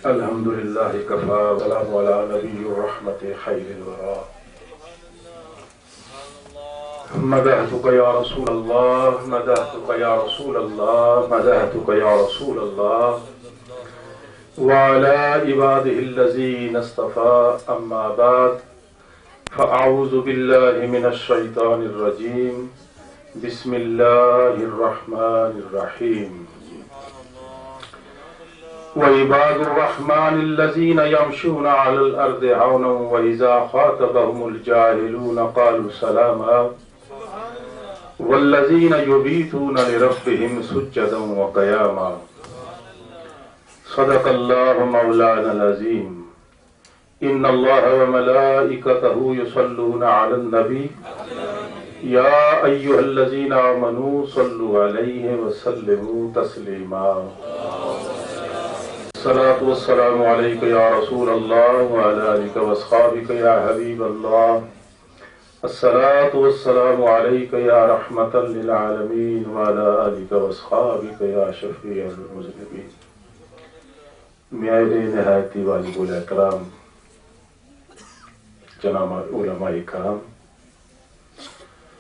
الحمد للہ کفا والسلام علی نبی الرحمت خیر الورا مدحتک یا رسول اللہ مدحتک یا رسول اللہ مدحتک یا رسول اللہ وعلی عباده الذین اصطفى اما بعد فاعوذ باللہ من الشیطان الرجیم بسم اللہ الرحمن الرحیم وعباد الرحمن الذين يمشون على الأرض هونا وإذا خاطبهم الجاهلون قالوا سلاما والذين يبيتون لربهم سجدا وقياما صدق الله مولانا العظيم إن الله وملائكته يصلون على النبي يا أيها الذين آمنوا صلوا عليه وسلموا تسليما الصلاة والسلام عليك يا رسول الله وعلى آلك واصحابك يا حبيب الله الصلاة والسلام عليك يا رحمة للعالمين وعلى آلك واصحابك يا شفيع المذنبين میرے نہایتی واجب الاحترام جناب علماء کرام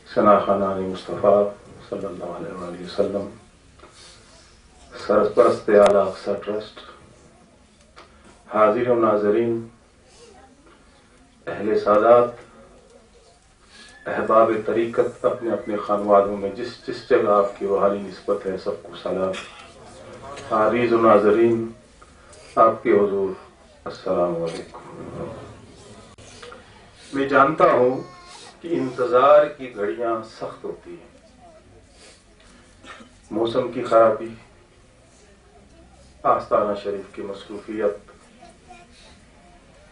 شناخانان مصطفیٰ صلی اللہ علیہ وآلہ وسلم سرپرست اعلیٰ اقصی ٹرسٹ حاضر و ناظرین اہل سادات احباب طریقت اپنے اپنے خانوادوں میں جس جس جگہ آپ کی روحانی نسبت ہے سب کو سلام عزیز و ناظرین آپ کے حضور السلام علیکم میں جانتا ہوں کہ انتظار کی گھڑیاں سخت ہوتی ہیں موسم کی خرابی آستانہ شریف کی مصروفیت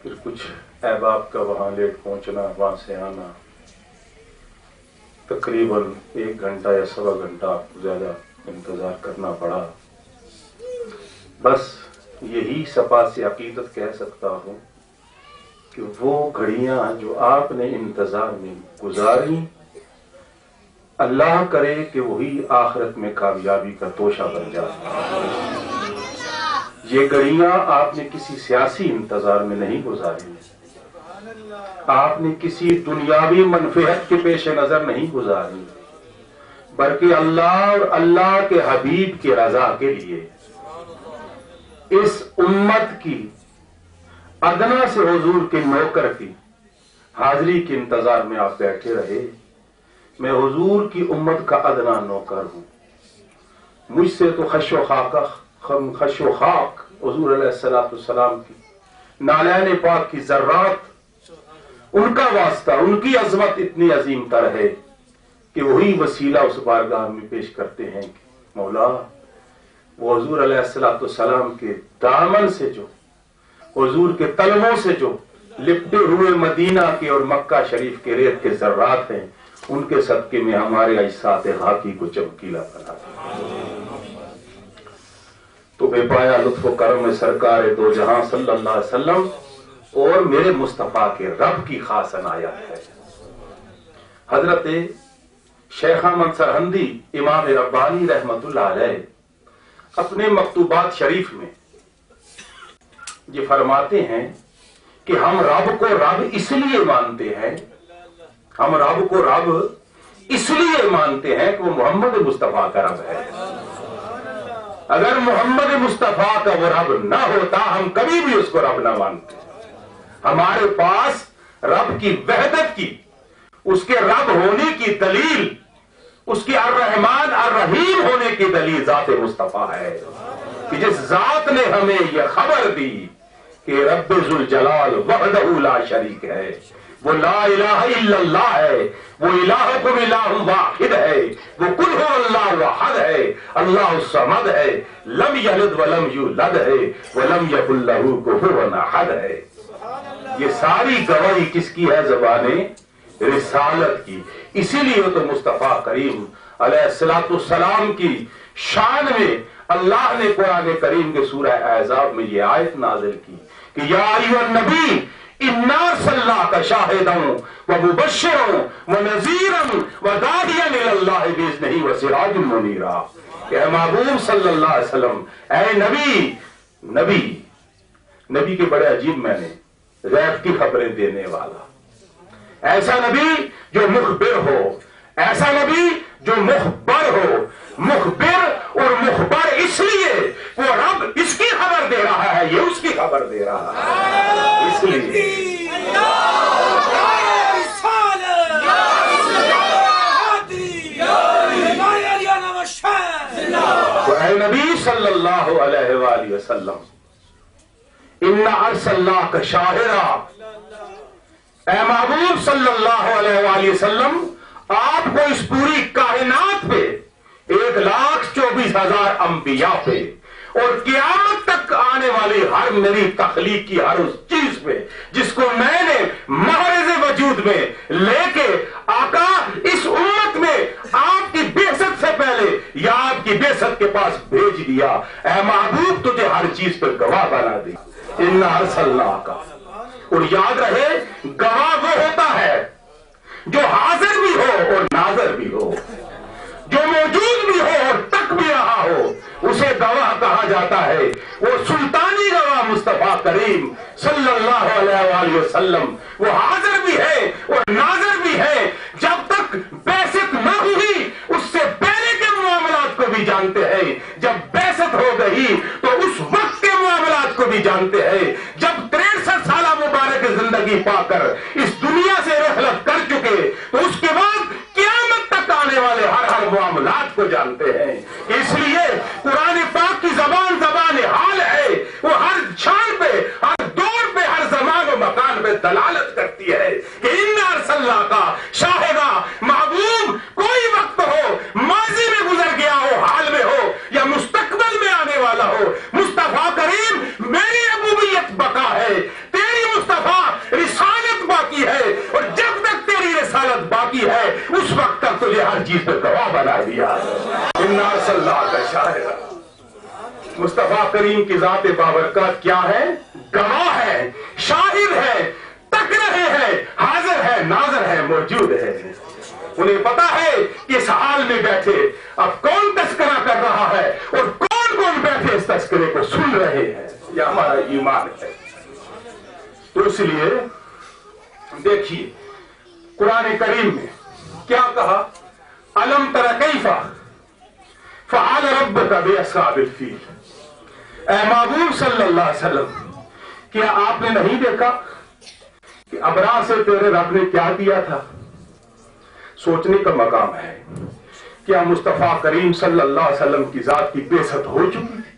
پھر کچھ احباب کا وہاں لیٹ پہنچنا وہاں سے آنا تقریباً 1 گھنٹہ یا 1.25 گھنٹہ زیادہ انتظار کرنا پڑا بس یہی صفا سے عقیدت کہہ سکتا ہوں کہ وہ گھڑیاں جو آپ نے انتظار میں گزاری اللہ کرے کہ وہی آخرت میں کامیابی کا توشہ بن جائے یہ گھڑیاں آپ نے کسی سیاسی انتظار میں نہیں گزاری آپ نے کسی دنیاوی منفعت کے پیش نظر نہیں گزاری بلکہ اللہ اور اللہ کے حبیب کی رضا کے لیے اس امت کی ادنا سے حضور کے نوکر کی حاضری کے انتظار میں آپ بیٹھے رہے میں حضور کی امت کا ادنا نوکر ہوں مجھ سے تو خش و خاک حضور علیہ السلام کی نالین پاک کی ذرات ان کا واسطہ ان کی عظمت اتنی عظیم تر ہے کہ وہی وسیلہ اس بارگاہ میں پیش کرتے ہیں کہ مولا وہ حضور علیہ السلام کے دامن سے جو حضور کے تلووں سے جو لپٹے ہوئے مدینہ کے اور مکہ شریف کے ریت کے ذرات ہیں ان کے صدقے میں ہمارے اجساد خاکی کو چمکیلا بنا دیں تو بے پایا لطف و کرم سرکار دو جہاں صلی اللہ علیہ وسلم اور میرے مصطفیٰ کے رب کی خاص عنایت ہے حضرت شیخ احمد سرہندی امام ربانی رحمت اللہ علیہ اپنے مکتوبات شریف میں یہ فرماتے ہیں کہ ہم رب کو رب اس لیے مانتے ہیں ہم رب کو رب اس لیے مانتے ہیں کہ وہ محمد مصطفیٰ کا رب ہے اگر محمد مصطفیٰ کا وہ رب نہ ہوتا ہم کبھی بھی اس کو رب نہ مانتے ہمارے پاس رب کی وحدت کی اس کے رب ہونے کی دلیل اس کے الرحمن الرحیم ہونے کی دلیل ذات مصطفیٰ ہے کہ جس ذات نے ہمیں یہ خبر دی کہ رب ذوالجلال وحدہ لا شریک ہے وہ لا الہ الا اللہ ہے وہ الہکم الہ واحد ہے وہ قل هو اللہ احد ہے اللہ الصمد ہے لم یلد ولم یولد ہے ولم یکن لہ کفوا احد ہے یہ ساری گواہی کس کی ہے زبان رسالت کی اسی لیے تو مصطفیٰ کریم علیہ السلام کی شان میں اللہ نے قرآن کریم کے سورہ احزاب میں یہ آیت نازل کی کہ یا ایھا النبی انا ارسلناک شاہدا ومبشرا ونذیرا وداعیا الی اللہ باذنہ وسراجا منیرا کہ اے محبوب صلی اللہ علیہ وسلم اے نبی نبی کے بڑے عجیب معنی، غیب کی خبریں دینے والا، ایسا نبی جو مخبر ہو، ایسا نبی جو مخبر ہو، مخبر اور مخبر اس لیے وہ رب اس کی خبر دے رہا ہے، یہ اس کی خبر دے رہا ہے، اس لیے تو اے نبی صلی اللہ علیہ وآلہ وسلم، اِنَّا أَرْسَلْنَاكَ شَاهِدًا، اے محبوب صلی اللہ علیہ وآلہ وسلم، آپ کو اس پوری کائنات پہ 1,24,000 انبیاء پہ اور قیامت تک آنے والی ہر میری تخلیق کی ہر اس چیز پہ جس کو میں نے محرز وجود میں لے کے آقا اس امت میں آپ کی بعثت سے پہلے یا آپ کی بعثت کے پاس بھیج دیا، اے محبوب تجھے ہر چیز پہ گواہ بنا دی، اِنَّا أَرْسَلْنَاكَ۔ اور یاد رہے گواہ وہ ہوتا ہے جو حاضر بھی ہو اور ناظر بھی ہو، جو موجود بھی ہو اور تک بھی رہا ہو، اسے گواہ کہا جاتا ہے۔ وہ سلطانی گواہ مصطفیٰ کریم صلی اللہ علیہ وآلہ وسلم وہ حاضر بھی ہے اور ناظر بھی ہے، جب تک بعثت نہ ہوئی اس سے پہلے کے معاملات کو بھی جانتے ہیں، جب بعثت ہو گئی تو اس وقت کے معاملات کو بھی جانتے ہیں، جب 63 سالہ مبارک زندگی پا کر اس دنیا سے رحلت کر چکے تو اس کے بعد قیامت تک آنے والے ہر معاملات کو جانتے ہیں۔ اس لیے قرآن پاک کی زبان زبان حال ہے، وہ ہر شان پہ، ہر دور پہ، ہر زمان و مکان پہ دلالت کرتی ہے کہ اِنَّا أَرْسَلْنَاكَ شَاهِدًا، محبوب کوئی وقت ہو، ماضی میں گزر گیا ہو، حال میں ہو یا مستقبل میں آنے والا ہو، مصطفیٰ کریم میری ربوبیت بقا ہے، تیری مصطفیٰ رسالت باقی ہے، اور جب تک تیری رسالت باقی ہے اس وقت تک تجھے ہر چیز پہ گواہ بنا دیا۔ اِنَّا أَرْسَلْنَاكَ شَاهِدًا، مصطفیٰ کریم کی ذات بابرکات کیا ہے؟ گواہ ہے، شاہد ہے، تک رہے ہیں، حاضر ہے، ناظر ہے، موجود ہے۔ انہیں پتا ہے کہ اس حال میں بیٹھے اب کون تذکرہ کر رہا ہے اور کون کون بیٹھے اس تذکرے کو سن رہے ہیں، یہ ہمارا ایمان ہے۔ تو اس لیے دیکھیے قرآن کریم میں کیا کہا، أَلَمْ تَرَ كَيْفَ فَعَلَ رَبُّكَ بِأَصْحَابِ الْفِيلِ، اے محبوب صلی اللہ علیہ وسلم، کیا آپ نے نہیں دیکھا کہ ابراہ سے تیرے رب نے کیا کیا تھا؟ سوچنے کا مقام ہے، کیا مصطفیٰ کریم صلی اللہ علیہ وسلم کی ذات کی بعثت ہو چکی تھی؟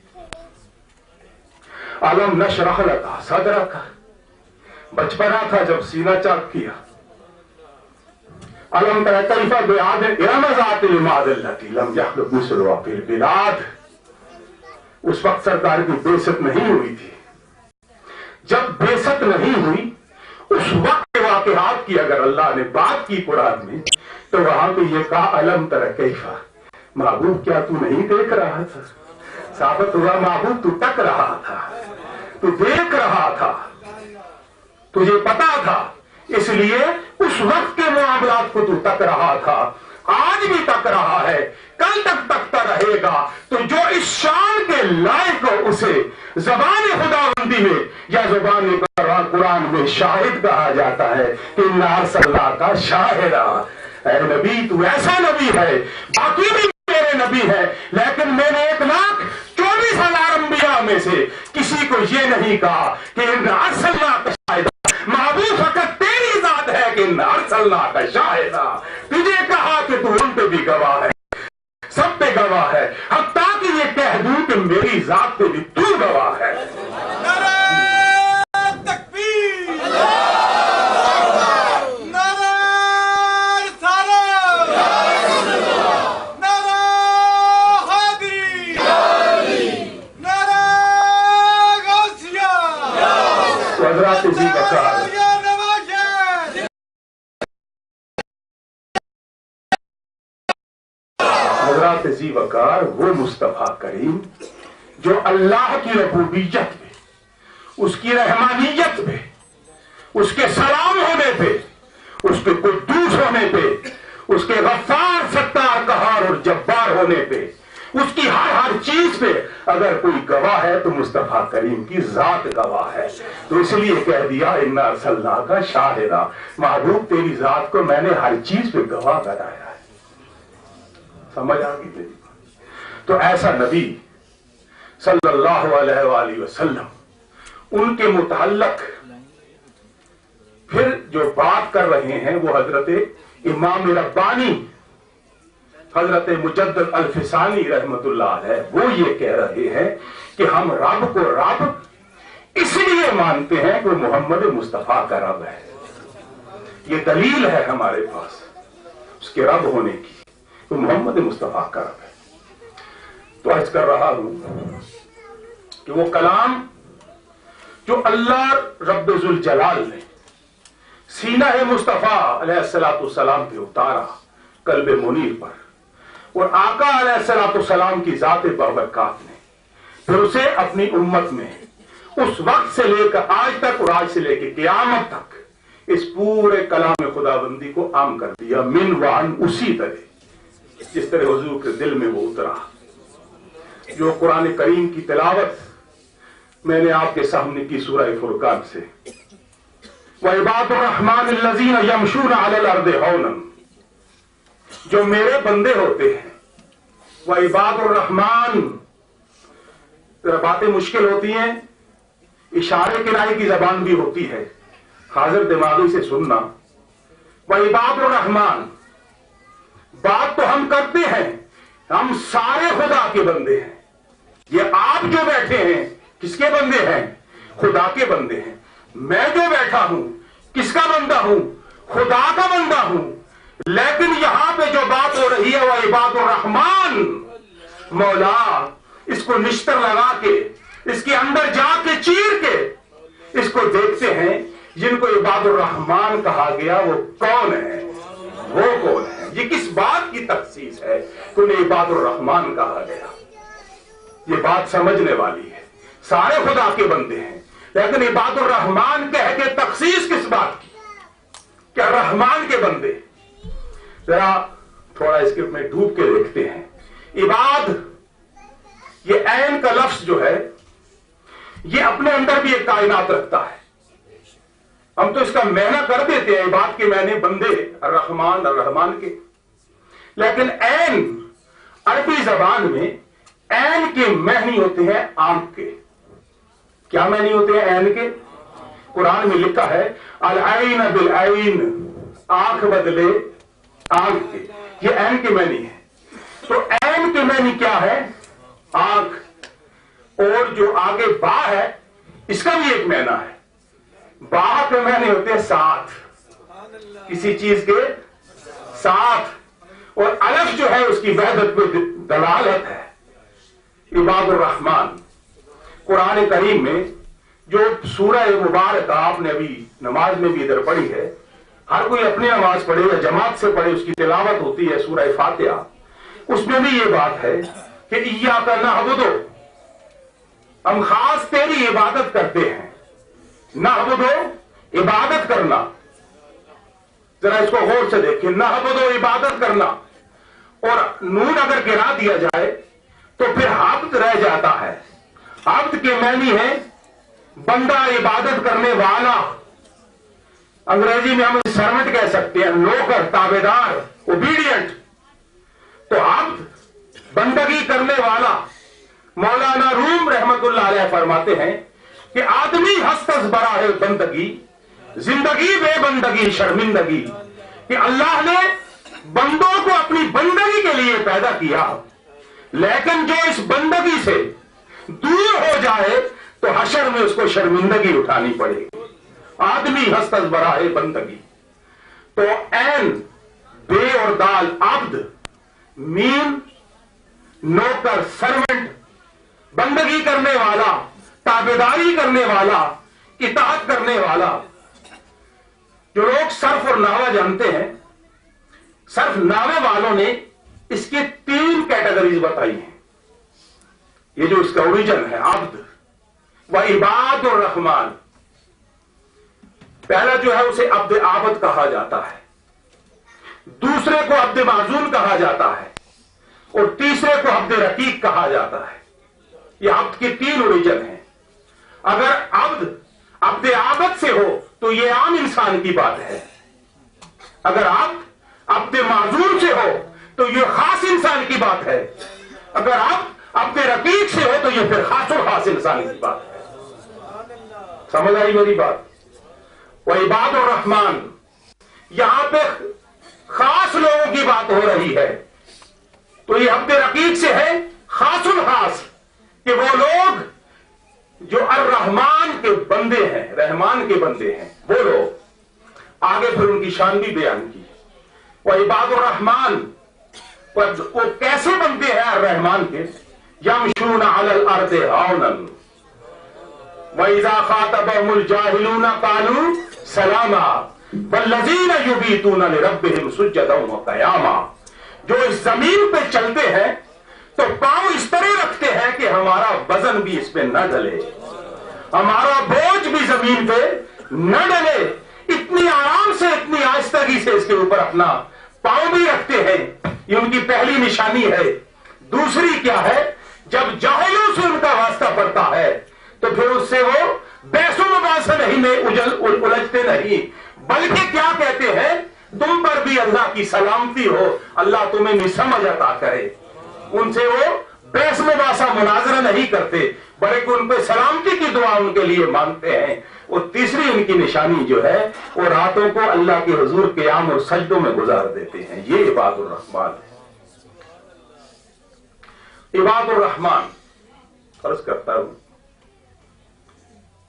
أَلَمْ نَشْرَحْ لَكَ صَدْرَكَ، بچپنا تھا جب سینہ چاک کیا۔ أَلَمْ تَرَ كَيْفَ بِعَادٍ إِرَمَ ذَاتِ الْعِمَادِ الَّتِي لَمْ يَخْلُقْ مِثْلُهَا فِي الْبِلَادِ، اس وقت سرکار کی بعثت نہیں ہوئی تھی۔ جب بعثت نہیں ہوئی اس وقت کے واقعات کی اگر اللہ نے بات کی قرآن میں تو وہاں پہ یہ کہا أَلَمْ تَرَ كَيْفَ، محبوب کیا تو نہیں دیکھ رہا تھا؟ ثابت ہوا محبوب تو تک رہا تھا، تو دیکھ رہا تھا، تجھے پتا تھا، اس لیے اس وقت کے معاملات کو تو تک رہا تھا، آج بھی تک رہا ہے، کل تک تکتا رہے گا۔ تو جو اس شان کے لائق ہو اسے زبان خداوندی میں یا زبان قرآن میں شاہد کہا جاتا ہے کہ اِنَّا أَرْسَلْنَاكَ شَاهِدًا، اے نبی تو ایسا نبی ہے، باقی بھی میرے نبی ہے، لیکن میں نے 1,24,000 انبیاء میں سے کسی کو یہ نہیں کہا کہ اِنَّا أَرْسَلْنَاكَ شَاهِدًا، محبوب فقط تیری ذات ہے کہ اِنَّا أَرْسَلْنَاكَ شَاهِدًا، تجھے کہا کہ تو ان پہ بھی گواہ ہے، سب پہ گواہ ہے، حتیٰ کہ یہ کہہ دوں کہ میری ذات پہ بھی تو گواہ ہے۔ حضرات ذی وقار وہ مصطفیٰ کریم جو اللہ کی ربوبیت پہ، اس کی رحمانیت پہ، اس کے سلام ہونے پہ، اس کے قدوس ہونے پہ، اس کے غفار ستار قہار اور جبار ہونے پہ، اس کی ہر چیز پہ اگر کوئی گواہ ہے تو مصطفیٰ کریم کی ذات گواہ ہے. تو اس لیے کہہ دیا انا ارسلناک شاہدا، محبوب تیری ذات کو میں نے ہر چیز پہ گواہ بنایا ہے. سمجھ آ گئی میری بات؟ تو ایسا نبی صلی اللہ علیہ وآلہ وسلم، ان کے متعلق پھر جو بات کر رہے ہیں وہ حضرت امام ربانی حضرت مجدد الفسانی رحمت اللہ علیہ، وہ یہ کہہ رہے ہیں کہ ہم رب کو رب اس لیے مانتے ہیں کہ محمد مصطفیٰ کا رب ہے. یہ دلیل ہے ہمارے پاس اس کے رب ہونے کی، کہ محمد مصطفیٰ کا رب ہے. تو عرض کر رہا ہوں کہ وہ کلام جو اللہ رب ذوالجلال نے سینہ مصطفیٰ علیہ السلام پہ اتارا قلب منیر پر، اور آقا علیہ السلام کی ذات بابرکات نے پھر اسے اپنی امت میں اس وقت سے لے کر آج تک، اور آج سے لے کے قیامت تک اس پورے کلام خداوندی کو عام کر دیا، من وعن، اسی طرح جس طرح حضور کے دل میں وہ اترا. جو قرآن کریم کی تلاوت میں نے آپ کے سامنے کی سورہ فرقان سے، وعباد الرحمن الذین یمشون علی الارض ہونا، جو میرے بندے ہوتے ہیں، وعباد الرحمن، باتیں مشکل ہوتی ہیں، اشارے کنائے کی زبان بھی ہوتی ہے، حاضر دماغی سے سننا. وعباد الرحمن، بات تو ہم کرتے ہیں، ہم سارے خدا کے بندے ہیں. یہ آپ جو بیٹھے ہیں کس کے بندے ہیں؟ خدا کے بندے ہیں. میں جو بیٹھا ہوں کس کا بندہ ہوں؟ خدا کا بندہ ہوں. لیکن یہاں پہ جو بات ہو رہی ہے وہ عباد الرحمن، مولا اس کو نشتر لگا کے، اس کے اندر جا کے چیر کے اس کو دیکھتے ہیں. جن کو عباد الرحمن کہا گیا وہ کون ہے؟ وہ کون ہے؟ یہ کس بات کی تخصیص ہے کہ انہیں عباد الرحمن کہا گیا؟ یہ بات سمجھنے والی ہے. سارے خدا کے بندے ہیں، لیکن عباد الرحمن کہہ کے تخصیص کس بات کی؟ کیا رحمان کے بندے؟ ذرا تھوڑا اس کے میں ڈوب کے دیکھتے ہیں. عباد، یہ عین کا لفظ جو ہے یہ اپنے اندر بھی ایک کائنات رکھتا ہے. ہم تو اس کا معنی کر دیتے ہیں عباد کے معنی بندے، الرحمن کے، لیکن عین عربی زبان میں عین کے معنی ہوتے ہیں آنکھ کے. کیا معنی ہوتے ہیں عین کے؟ قرآن میں لکھا ہے العین بالعین، آنکھ بدلے آنکھ کے، یہ عین کے معنی ہے. تو عین کے معنی کیا ہے؟ آنکھ. اور جو آگے با ہے اس کا بھی ایک معنی ہے. با کے معنی ہوتے ہیں ساتھ، کسی چیز کے ساتھ. اور الف جو ہے اس کی وحدت پہ دلالت ہے. عباد الرحمن قرآن کریم میں جو سورہ مبارکہ آپ نے ابھی نماز میں بھی ادھر پڑھی ہے، ہر کوئی اپنی نماز پڑھے یا جماعت سے پڑھے، اس کی تلاوت ہوتی ہے، سورہ فاتحہ. اس میں بھی یہ بات ہے کہ ایاک نعبد، ہم خاص تیری عبادت کرتے ہیں. نعبد، عبادت کرنا. ذرا اس کو غور سے دیکھیں، نعبد، عبادت کرنا. اور نون اگر گرا دیا جائے تو پھر عبد رہ جاتا ہے. عبد کے معنی ہے بندہ، عبادت کرنے والا. انگریزی میں ہم سرونٹ کہہ سکتے ہیں، نوکر، تابعدار، اوبیڈینٹ. تو عبد بندگی کرنے والا. مولانا روم رحمت اللہ علیہ فرماتے ہیں کہ آدمی ہست از براہ بندگی، زندگی بے بندگی شرمندگی. کہ اللہ نے بندوں کو اپنی بندگی کے لیے پیدا کیا، لیکن جو اس بندگی سے دور ہو جائے تو حشر میں اس کو شرمندگی اٹھانی پڑے گی. آدمی ہست از براہ بندگی. تو عین، بے اور دال، عبد، میم، نوکر، سرونٹ، بندگی کرنے والا، تابعداری کرنے والا، اطاعت کرنے والا. جو لوگ صرف اور نحو جانتے ہیں، صرف نحو والوں نے اس کی 3 کیٹیگریز بتائی ہیں. یہ جو اس کا اوریجن ہے، عبد و عباد الرحمن. پہلا جو ہے اسے عبد عابد کہا جاتا ہے، دوسرے کو عبد معزول کہا جاتا ہے، اور تیسرے کو عبد رقیق کہا جاتا ہے. یہ عبد کی 3 اوریجن ہیں. اگر عبد عابد سے ہو تو یہ عام انسان کی بات ہے. اگر عبد معذور سے ہو تو یہ خاص انسان کی بات ہے. اگر عبد رقیق سے ہو تو یہ پھر خاص اور خاص انسان کی بات ہے. سمجھ آئی میری بات؟ وعباد الرحمن، یہاں پہ خاص لوگوں کی بات ہو رہی ہے. تو یہ عبد رقیق سے ہے خاص الخاص، کہ وہ لوگ جو الرحمان کے بندے ہیں، رحمان کے بندے ہیں، وہ لوگ. آگے پھر ان کی شان بھی بیان کی. وعباد الرحمن، وہ کیسے بندے ہیں الرحمان کے؟ یمشون علی الارض ہونا وَإِذَا خَاطَبَهُمُ الْجَاهِلُونَ قَالُوا سَلَامًا وَالَّذِينَ يُبِيتُونَ لِرَبِّهِمْ سُجَّدًا وَقِيَامًا. جو اس زمین پہ چلتے ہیں تو پاؤں اس طرح رکھتے ہیں کہ ہمارا وزن بھی اس پہ نہ ڈلے، ہمارا بوجھ بھی زمین پہ نہ ڈلے. اتنی آرام سے، اتنی آہستگی سے اس کے اوپر اپنا پاؤں بھی رکھتے ہیں. یہ ان کی پہلی نشانی ہے. دوسری کیا ہے؟ جب جاہلوں سے ان کا واسطہ پڑتا ہے تو پھر اس سے وہ بحث و مباحثہ نہیں میں الجھتے نہیں، بلکہ کیا کہتے ہیں؟ تم پر بھی اللہ کی سلامتی ہو، اللہ تمہیں نسمجھ عطا کرے. ان سے وہ بحث مباحثہ مناظرہ نہیں کرتے، بلکہ ان پہ سلامتی کی دعا ان کے لیے مانگتے ہیں. اور تیسری ان کی نشانی جو ہے وہ راتوں کو اللہ کے حضور قیام اور سجدوں میں گزار دیتے ہیں. یہ عباد الرحمان ہے. عباد الرحمان عرض کرتا ہوں،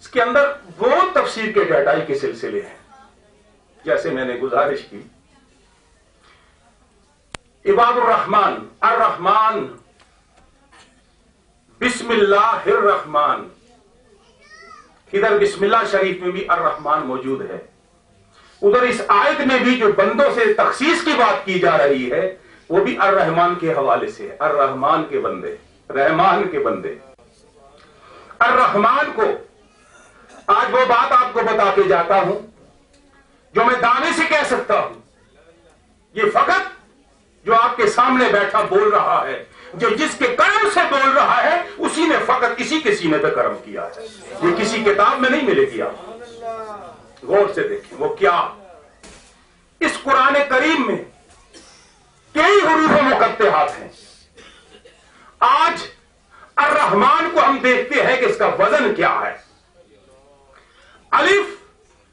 اس کے اندر وہ تفسیر کے گہرائی کے سلسلے ہیں. جیسے میں نے گزارش کی، عباد الرحمان، الرحمان، بسم اللہ الرحمن. ادھر بسم اللہ شریف میں بھی الرحمان موجود ہے. ادھر اس آیت میں بھی جو بندوں سے تخصیص کی بات کی جا رہی ہے وہ بھی الرحمان کے حوالے سے ہے. الرحمان کے بندے، رحمان کے بندے. الرحمان کو آج وہ بات آپ کو بتا کے جاتا ہوں جو میں دانے سے کہہ سکتا ہوں. یہ فقط جو آپ کے سامنے بیٹھا بول رہا ہے، جو جس کے کرم سے بول رہا ہے، اسی نے فقط اسی کے سینے پہ کرم کیا ہے. یہ کسی کتاب میں نہیں ملے گی. آپ غور سے دیکھیں وہ کیا. اس قرآن کریم میں کئی حروف مقطعات ہیں. آج الرحمان کو ہم دیکھتے ہیں کہ اس کا وزن کیا ہے. الف،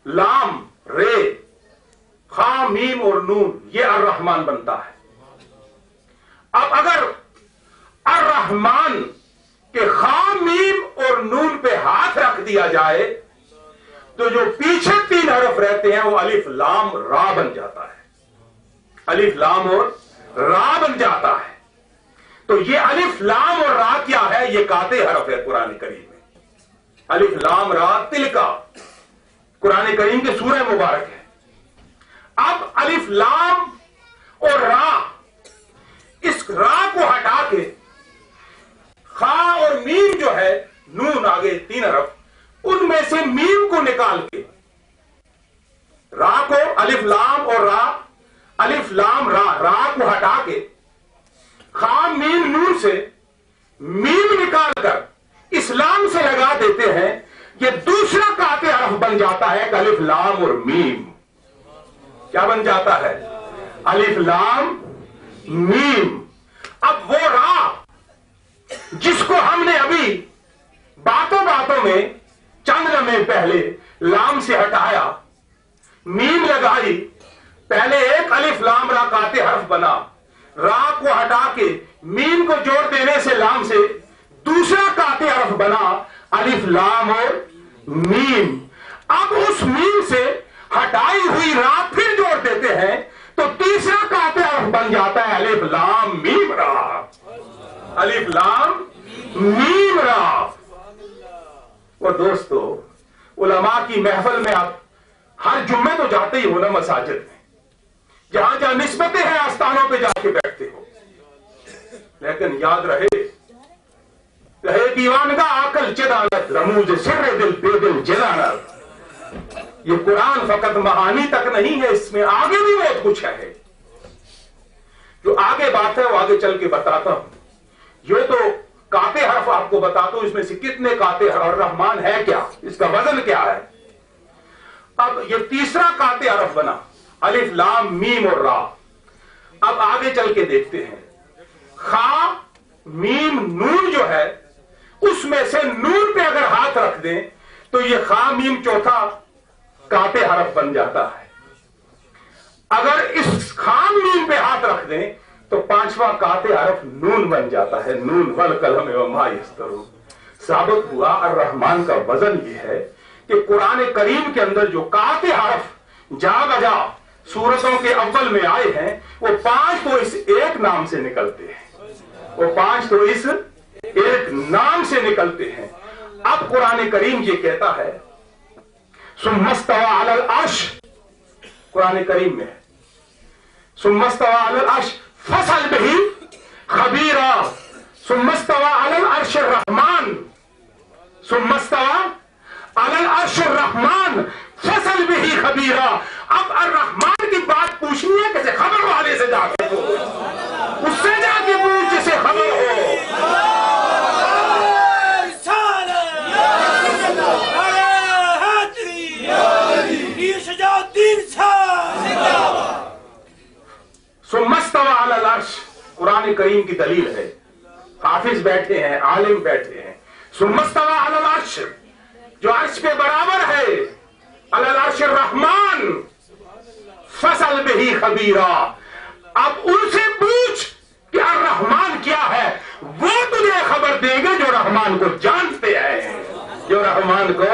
لام، رے، خا، میم اور نون، یہ الرحمان بنتا ہے. اب اگر الرحمان کے خا، میم اور نون پہ ہاتھ رکھ دیا جائے تو جو پیچھے 3 حرف رہتے ہیں وہ الف، لام، را بن جاتا ہے. الف، لام اور را بن جاتا ہے. تو یہ الف، لام اور را کیا ہے؟ یہ قاطع حرف ہے قرآن کریم میں. الف، لام، را تلکا قرآن کریم کے سورہ مبارک ہے. اب الف، لام اور را، اس را کو ہٹا کے خا اور میم جو ہے، نون آگے 3 حرف، ان میں سے میم کو نکال کے را کو، الف، لام اور را، الف، لام، را کو ہٹا کے خا، میم، نون سے میم نکال کر اسلام سے لگا دیتے ہیں. یہ دوسرا قاطع حرف بن جاتا ہے الف، لام اور میم. کیا بن جاتا ہے؟ الف، لام، میم. اب وہ را جس کو ہم نے ابھی باتوں میں چند لمحے پہلے لام سے ہٹایا، میم لگائی، پہلے ایک الف، لام، را قاطع حرف بنا، را کو ہٹا کے میم کو جوڑ دینے سے لام سے دوسرا قاطع حرف بنا الف، لام اور میم. اب اس میم سے ہٹائی ہوئی را پھر جوڑ دیتے ہیں تو تیسرا قاطع حرف بن جاتا ہے الف، لام، میم، را. الف، لام، میم، را. اور دوستو، علماء کی محفل میں آپ ہر جمعے تو جاتے ہی ہو نا مساجد میں، جہاں جہاں نسبتیں ہیں آستانوں پہ جا کے بیٹھتے ہو. لیکن یاد رہے دیوان کا عقل چدانت، رموز سر دل بے دل جلانت. یہ قرآن فقط معانی تک نہیں ہے، اس میں آگے بھی بہت کچھ ہے. جو آگے بات ہے وہ آگے چل کے بتاتا ہوں. یہ تو قاطع حرف آپ کو بتاتا ہوں، اس میں سے کتنے قاطع حرف، اور رحمان ہے کیا، اس کا وزن کیا ہے. اب یہ تیسرا قاطع حرف بنا، الف لام میم اور را. اب آگے چل کے دیکھتے ہیں. خا میم نون جو ہے، اس میں سے نون پہ اگر ہاتھ رکھ دیں تو یہ خا میم چوتھا قاطع حرف بن جاتا ہے. اگر اس خا میم پہ ہاتھ رکھ دیں تو پانچواں قاطع حرف نون بن جاتا ہے. نون والقلم وما یسطرون. ثابت ہوا الرحمن کا وزن یہ ہے کہ قرآن کریم کے اندر جو قاطع حرف جا بجا سورتوں کے اول میں آئے ہیں وہ 5 تو اس ایک نام سے نکلتے ہیں، وہ 5 تو اس ایک نام سے نکلتے ہیں. اب قرآن کریم یہ کہتا ہے ثم استوى علی العرش، قرآن کریم میں ثم استوى علی العرش فصل به خبیرا. ثم استوى علی العرش الرحمن، ثم استوى علی العرش الرحمن فصل به خبیرا. اب الرحمن کی بات پوچھنی ہے کیسے خبر والے سے جا کے پوچھ، اس سے جا کے پوچھ جسے خبر ہو. ثم استوى علی العرش قرآن کریم کی دلیل ہے. حافظ بیٹھے ہیں، عالم بیٹھے ہیں. ثم استوى علی العرش جو عرش پہ برابر ہے، علی العرش الرحمن فصل به خبیرا. اب ان سے پوچھ کہ الرحمن کیا ہے، وہ تجھے خبر دیں گے جو رحمان کو جانتے ہیں، جو رحمان کو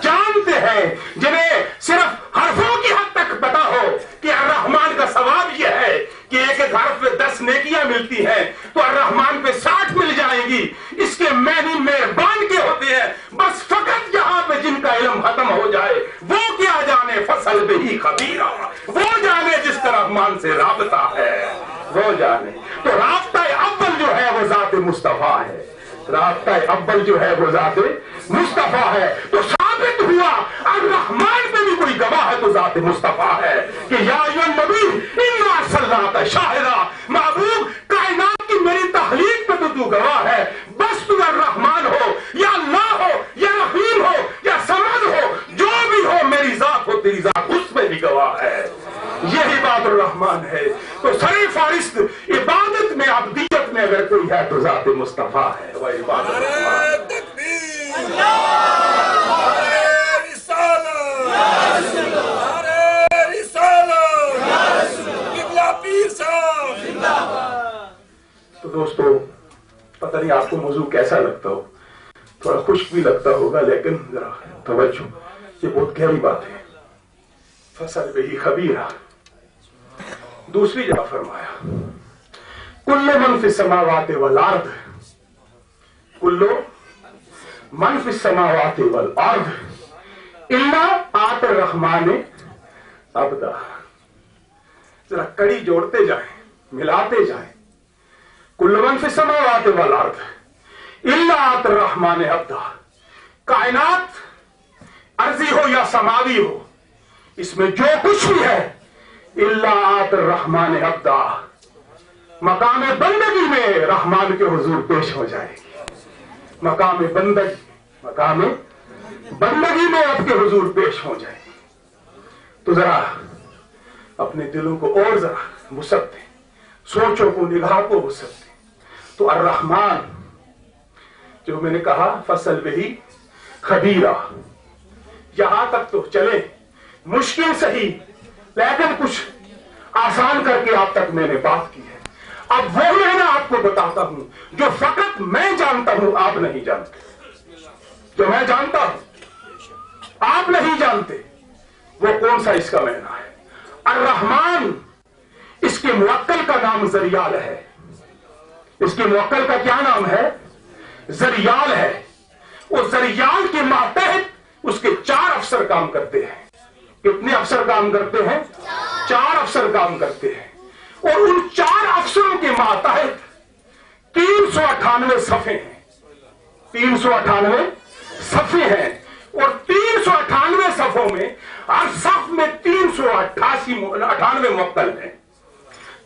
جانتے ہیں، جنہیں صرف حرفوں کی حد تک پتا ہو کہ الرحمن کا ثواب یہ ہے کہ ایک ایک حرف پہ 10 نیکیاں ملتی ہیں تو الرحمن پہ 60 مل جائیں گی. اس کے معنی مہربان کے ہوتے ہیں. بس فقط یہاں پہ جن کا علم ختم ہو جائے وہ کیا جانے فصل بہی خبیرہ، وہ جانے جس کا رحمان سے رابطہ ہے، وہ جانے. تو رابطہ اول جو ہے وہ ذات مصطفیٰ ہے، رابطہ اول جو ہے وہ ذات مصطفیٰ ہے. تو ثابت ہوا الرحمن پہ بھی کوئی گواہ ہے تو ذات مصطفیٰ ہے کہ یا ایھا النبی انا ارسلناک شاہدا. محبوب کائنات کی میری تخلیق پہ تو گواہ ہے. بس تو الرحمن ہو یا اللہ ہو یا رحیم ہو یا صمد ہو، جو بھی ہو میری ذات ہو، تیری ذات اس میں بھی گواہ ہے. یہی بات الرحمن ہے. تو سر فارست عبادت میں عبدیت میں اگر کوئی ہے تو ذات مصطفیٰ ہے، وہ عبادت الرحمن. تو دوستو پتہ نہیں آپ کو موضوع کیسا لگتا ہو، تھوڑا خشک بھی لگتا ہوگا، لیکن ذرا توجہ، یہ بہت گہری بات ہے. فصل بہی خبیرہ. دوسری جگہ فرمایا کل من فی السماوات والارض، کل من فی السماوات والارض الا آت الرحمن عبدا. ذرا کڑی جوڑتے جائیں، ملاتے جائیں. کل من فی السماوات والارض الا آت الرحمن عبدا. کائنات ارضی ہو یا سماوی ہو، اس میں جو کچھ بھی ہے الا آت الرحمن عبدا، مقام بندگی میں رحمان کے حضور پیش ہو جائے گی. مقام بندگی، مقام بندگی میں آپ کے حضور پیش ہو جائے گی. تو ذرا اپنے دلوں کو اور ذرا وسعت دیں، سوچوں کو، نگاہ کو وسعت دیں. تو الرحمن جو میں نے کہا فصل بہی خبیرہ، یہاں تک تو چلے مشکل سہی، لیکن کچھ آسان کر کے آپ تک میں نے بات کی ہے. اب وہ میں آپ کو بتاتا ہوں جو فقط میں جانتا ہوں، آپ نہیں جانتے. جو میں جانتا ہوں آپ نہیں جانتے، وہ کون سا اس کا معنی ہے. الرحمن اس کے موکل کا نام ذریال ہے. اس کے موکل کا کیا نام ہے؟ ذریال ہے. وہ ذریال کے ماتحت اس کے 4 افسر کام کرتے ہیں. کتنے افسر کام کرتے ہیں؟ 4 افسر کام کرتے ہیں. اور ان 4 افسروں کے ماتحت 398 صفحے ہیں. 398 صفحے ہیں. اور 398 صفوں میں ہر صف میں 398 موکل ہیں.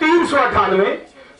398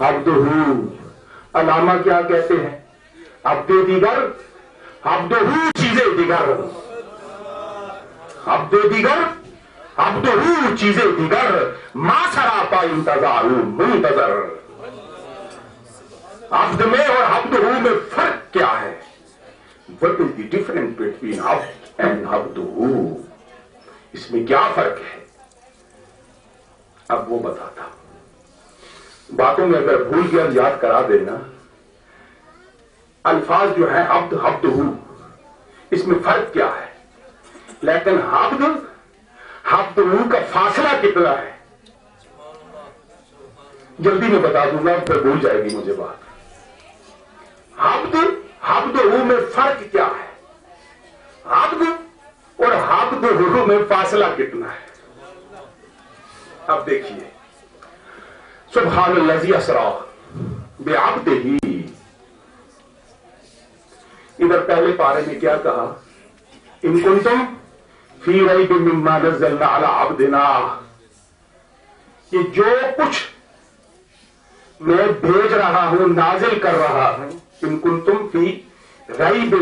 عبدہ، علامہ کیا کہتے ہیں؟ عبد دیگر، عبدہ چیزیں دیگر، عبد دیگر، عبدہ چیزیں دیگر، ما سراپا انتظار منتظر۔ عبد میں اور عبدہ میں فرق کیا ہے؟ What is the difference between Abdul and عبدہ؟ اس میں کیا فرق ہے؟ اب وہ بتاتا، باتوں میں اگر بھول گیا یاد کرا دینا۔ الفاظ جو ہیں عبد، عبدہ، اس میں فرق کیا ہے؟ لیکن عبد، عبدہ کا فاصلہ کتنا ہے؟ جلدی میں بتا دوں گا، پھر بھول جائے گی مجھے بات۔ عبد، عبدہ میں فرق کیا ہے؟ عبد اور عبدہ میں فاصلہ کتنا ہے؟ اب دیکھیے، سبحان الذی اسریٰ بعبدہ، ادھر پہلے پارے میں کیا کہا؟ ان کنتم فی ریب مما نزلنا علی عبدنا، یہ جو کچھ میں بھیج رہا ہوں، نازل کر رہا ہوں، ان کنتم فی ریب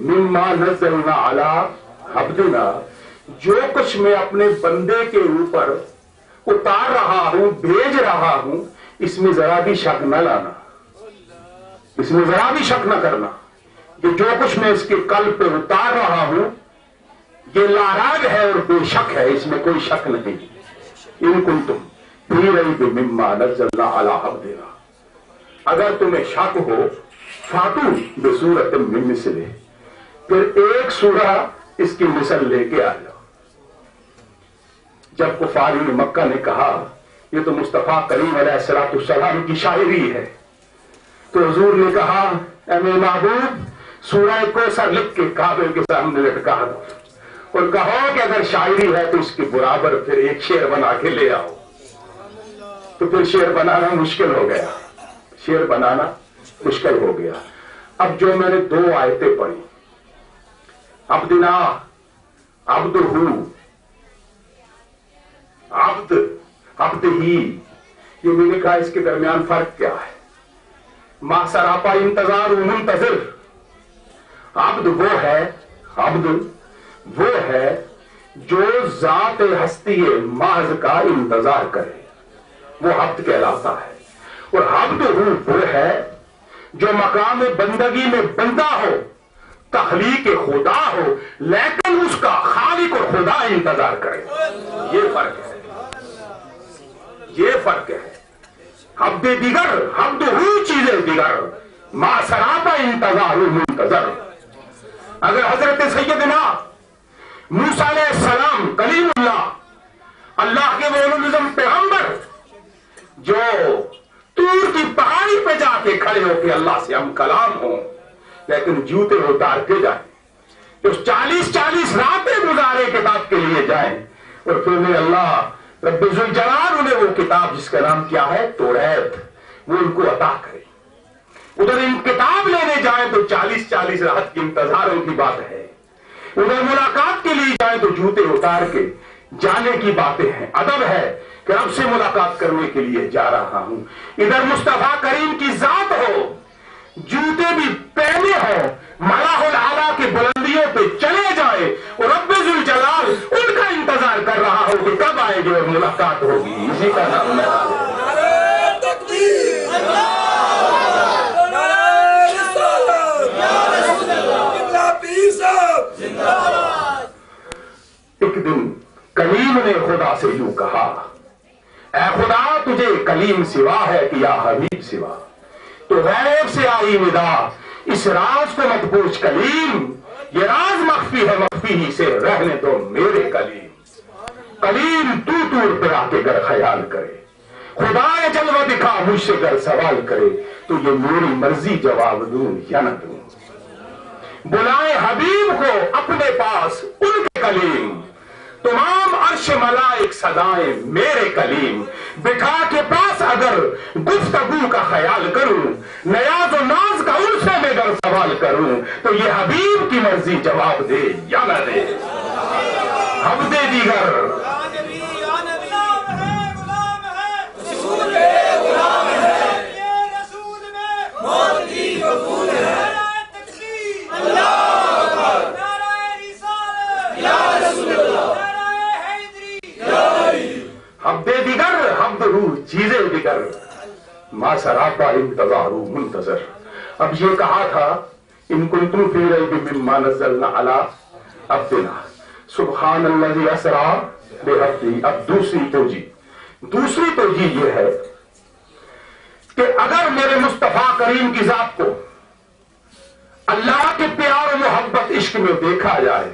مما نزلنا علی عبدنا، جو کچھ میں اپنے بندے کے اوپر اتار رہا ہوں، بھیج رہا ہوں، اس میں ذرا بھی شک نہ لانا، اس میں ذرا بھی شک نہ کرنا کہ جو کچھ میں اس کے قلب پہ اتار رہا ہوں یہ لاراگ ہے اور بے شک ہے، اس میں کوئی شک نہیں۔ ان کنتم فی ریب مما نزلنا علی عبدنا، اگر تمہیں شک ہو فاتو بسورۃ من مثلہ، پھر ایک سورہ اس کی مثل لے کے آ جاؤ۔ جب کفار مکہ نے کہا یہ تو مصطفیٰ کریم علیہ السلام کی شاعری ہے، تو حضور نے کہا اے میرے محبوب سورہ کوثر لکھ کے کعبے کے سامنے لٹکا دو اور کہو کہ اگر شاعری ہے تو اس کے برابر پھر ایک شعر بنا کے لے آؤ۔ تو پھر شعر بنانا مشکل ہو گیا، شعر بنانا مشکل ہو گیا۔ اب جو میں نے دو آیتیں پڑھی، عبدنا، عبدہ، عبد، عبد ہی، یہ میں نے کہا اس کے درمیان فرق کیا ہے؟ ما سراپا انتظار و منتظر، عبد وہ ہے، عبد وہ ہے جو ذات ہستی محض کا انتظار کرے، وہ عبد کہلاتا ہے۔ اور عبد وہ ہے جو مقام بندگی میں بندہ ہو، تخلیق خدا ہو، لیکن اس کا خالق اور خدا انتظار کرے۔ یہ فرق ہے، یہ فرق ہے۔ عبد دیگر، عبدہ چیزیں دیگر، ما سراپا انتظار منتظر۔ اگر حضرت سیدنا موسیٰ علیہ السلام کلیم اللہ، اللہ کے وہ نظم پیغمبر جو طور کی پہاڑی پہ جا کے کھڑے ہو کے اللہ سے ہم کلام ہوں، لیکن جوتے اتار کے جائیں، جو 40 راتیں گزارے کتاب کے لیے جائیں، اور پھر میں اللہ رب ذوالجلال انہیں وہ کتاب جس کا نام کیا ہے توریت، وہ ان کو عطا کرے۔ ادھر ان کتاب لینے جائیں تو 40 رات کی انتظاروں کی بات ہے، ادھر ملاقات کے لیے جائیں تو جوتے اتار کے جانے کی باتیں ہیں۔ ادب ہے کہ رب سے ملاقات کرنے کے لیے جا رہا ہوں، ادھر مصطفیٰ کریم کی ذات ہو، جوتے بھی پہنے ہو، ملاح الاعلیٰ کی بلندیوں پہ چلے جائیں، اور رب ذوالجلال ان کا انتظار کر رہا ہو کہ کب آئے گے اور ملاقات ہوگی۔ اسی کا نام ہے نعرہ تکبیر، نعرہ رسالت، قبلہ پیر صاحب زندہ باد۔ ایک دن کلیم نے خدا سے یوں کہا، اے خدا تجھے کلیم سوا ہے کہ یا حبیب سوا؟ تو غیب سے آئی ندا، اس راز کو مت پوچھ کلیم، یہ راز مخفی ہے، مخفی ہی سے رہنے دو میرے کلیم۔ کلیم تو طور پہ آ کے گر خیال کرے، خدا یہ جلوہ دکھا مجھ سے گر سوال کرے، تو یہ میری مرضی جواب دوں یا نہ دوں۔ بلائے حبیب کو اپنے پاس ان کے کلیم، تمام عرش ملائک صدائیں میرے کلیم، بٹھا کے پاس اگر گفتگو کا خیال کروں، نیاز و ناز کا ان سے میں گر سوال کروں، تو یہ حبیب کی مرضی جواب دے یا نہ دے۔ عبد دیگر، چیزیں دیگر ما سراپا انتظار منتظر. اب یہ کہا تھا ان کنتم فی ریب مما نزلنا علی عبدنا سبحان الذی اسری بعبدہ. اب دوسری توجیہ یہ ہے کہ اگر میرے مصطفیٰ کریم کی ذات کو اللہ کے پیار و محبت عشق میں دیکھا جائے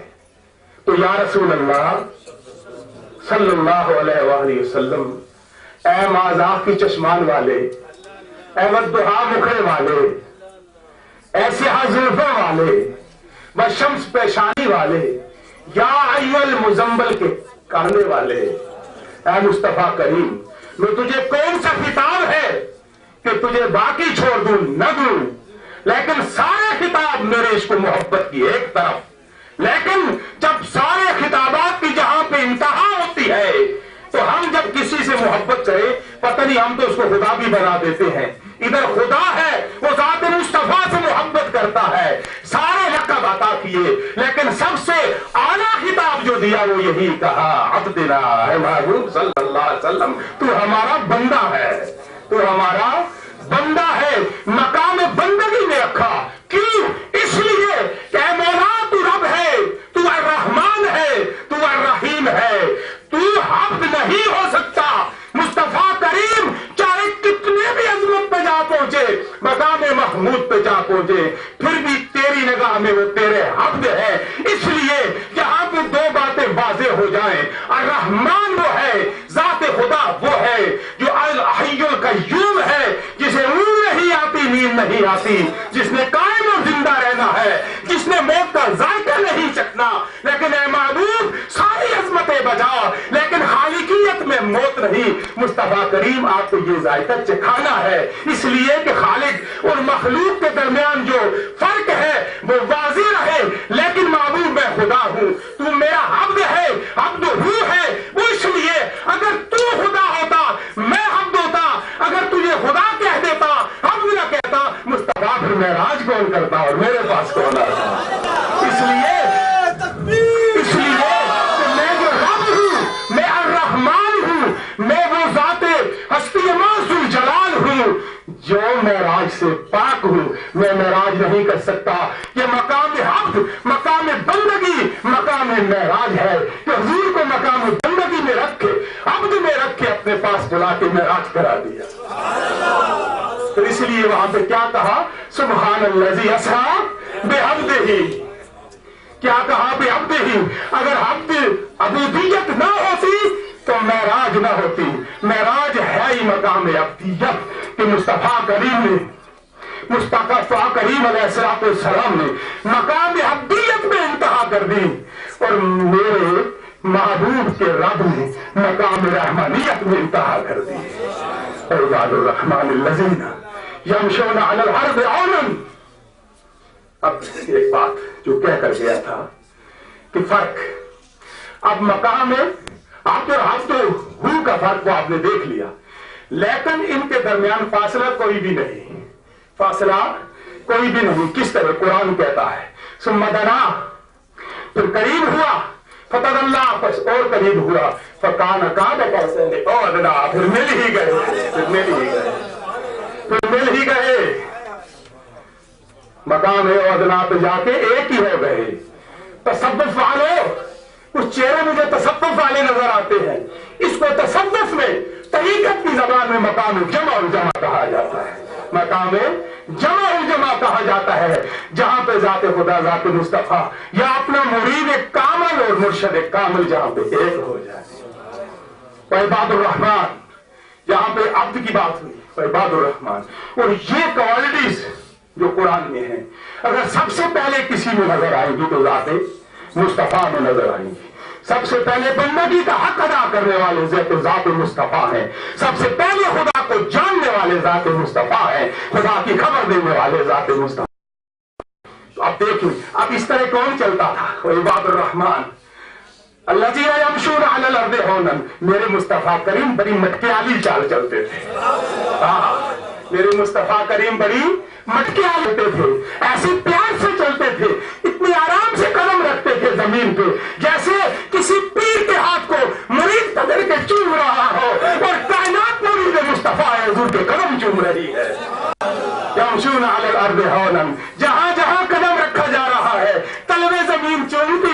تو یا رسول اللہ صلی اللہ علیہ وآلہ وسلم، اے مازاح کی چشمان والے، اے ودہا مکھڑے والے، اے سیاہ زلفوں والے، بشمس پیشانی والے، یا ایھا المزمل کے کہنے والے، اے مصطفیٰ کریم، میں تجھے کون سا خطاب ہے کہ تجھے باقی چھوڑ دوں نہ دوں، لیکن سارے خطاب میرے عشق و محبت کی ایک طرف. لیکن جب سارے خطابات کی جہاں پہ انتہا ہوتی ہے تو ہم جب کسی سے محبت کریں پتہ نہیں ہم تو اس کو خدا بھی بنا دیتے ہیں. ادھر خدا ہے وہ ذات مصطفیٰ سے محبت کرتا ہے، سارے لقب عطا کیے، لیکن سب سے اعلیٰ خطاب جو دیا وہ یہی کہا عبدنا، اے محبوب صلی اللہ علیہ وسلم تو ہمارا بندہ ہے، تو ہمارا بندہ ہے. مقام بندگی میں رکھا. کیوں؟ اس لیے کہ اے مولا تو رب ہے، تو الرحمن ہے، تو الرحیم ہے، تو عبد نہیں ہو سکتا. مصطفیٰ کریم چاہے کتنے بھی عظمت پہ جا پہنچے، مقام محمود پہ جا پہنچے، پھر بھی تیری نگاہ میں وہ تیرے عبد ہے. اس لیے یہاں پہ دو باتیں واضح ہو جائیں. الرحمن وہ ہے، ذات خدا وہ ہے جو الحی القیوم ہے، جسے اونگ نہیں آتی نیند نہیں آتی، جس نے قائم اور زندہ رہنا ہے، جس نے موت کا ذائقہ نہیں چکھنا. لیکن اے محبوب ساری عظمتیں بجا لیکن خالقیت میں موت نہیں. مصطفیٰ کریم آپ کو یہ ذائقہ چکھانا ہے، اس لیے کہ خالق اور مخلوق کے درمیان جو فرق ہے وہ واضح رہے. لیکن محبوب میں خدا ہوں، تو میرا عبد ہے، عبد ہوں ہے. وہ اس لیے اگر تو خدا ہوتا میں عبد ہوتا، اگر تجھے خدا کہہ دیتا عبد نہ کہتا، مصطفیٰ پھر معراج کون کرتا اور میرے پاس کون آتا. اس لیے کہ میں جو رب ہوں، میں الرحمن ہوں، میں وہ ذات ہستی ذو جلال ہوں جو معراج سے پاک ہوں. میں معراج نہیں کر سکتا. یہ مقام عبد، مقام بندگی، مقام معراج ہے کہ حضور کو مقام بندگی میں رکھے، عبد میں رکھے، اپنے پاس بلا کے معراج کرا دیا. تو اس لیے وہاں پہ کیا کہا؟ سبحان الذی اسری بعبدہ. کیا کہا؟ بعبدہ. اگر عبد عبودیت نہ ہوتی تو معراج نہ ہوتی. معراج ہے ہی مقام عبدیت کہ مصطفیٰ کریم نے، مصطفیٰ کریم علیہ السلام نے مقام عبدیت میں انتہا کر دی، اور میرے محبوب کے رب نے مقام رحمانیت میں انتہا کر دی. عباد الرحمن الذین یمشون علی الارض عونا. اب ایک بات جو کہہ کر گیا تھا کہ فرق، اب مقام عبد اور عبد ہو کا فرق کو آپ نے دیکھ لیا، لیکن ان کے درمیان فاصلہ کوئی بھی نہیں، فاصلہ کوئی بھی نہیں. کس طرح قرآن کہتا ہے ثم دنا، پھر قریب ہوا، فتدلا، پس اور قریب ہوا، فکان قاب قوسین او ادنا، پھر مل ہی گئے. مقام ادنا پہ جا کے ایک ہی ہو گئے. تصوف والو، کچھ چہرے مجھے تصوف والے نظر آتے ہیں. اس کو تصوف میں طریقت کی زبان میں مقام جمع الجمع کہا جاتا ہے. مقام جمع الجمع کہا جاتا ہے جہاں پہ ذات خدا، ذات مصطفیٰ یا اپنا مرید کامل اور مرشد کامل جہاں پہ ایک ہو جائے. عباد الرحمن، جہاں پہ عبد کی بات ہوئی، عباد الرحمن. اور یہ کوالٹیز جو قرآن میں ہیں اگر سب سے پہلے کسی میں نظر آئیں گی تو ذات مصطفیٰ میں نظر آئیں گی. سب سے پہلے بندگی کا حق ادا کرنے والے ذات مصطفیٰ ہیں. سب سے پہلے خدا کو جاننے والے ذات مصطفیٰ ہیں، خدا کی خبر دینے والے ذات مصطفیٰ. تو اب دیکھیں اب اس طرح کون چلتا تھا؟ عباد الرحمن الذین یمشون علی الارض ہونا. میرے مصطفیٰ کریم بڑی مٹکیالی چال چلتے تھے. میرے مصطفیٰ کریم بڑی مٹکیاں لیتے تھے، ایسے پیار سے چلتے تھے، اتنے آرام سے قدم رکھتے تھے زمین پہ جیسے کسی پیر کے ہاتھ کو مرید پکڑ کے چوم رہا ہو، اور کائنات مرید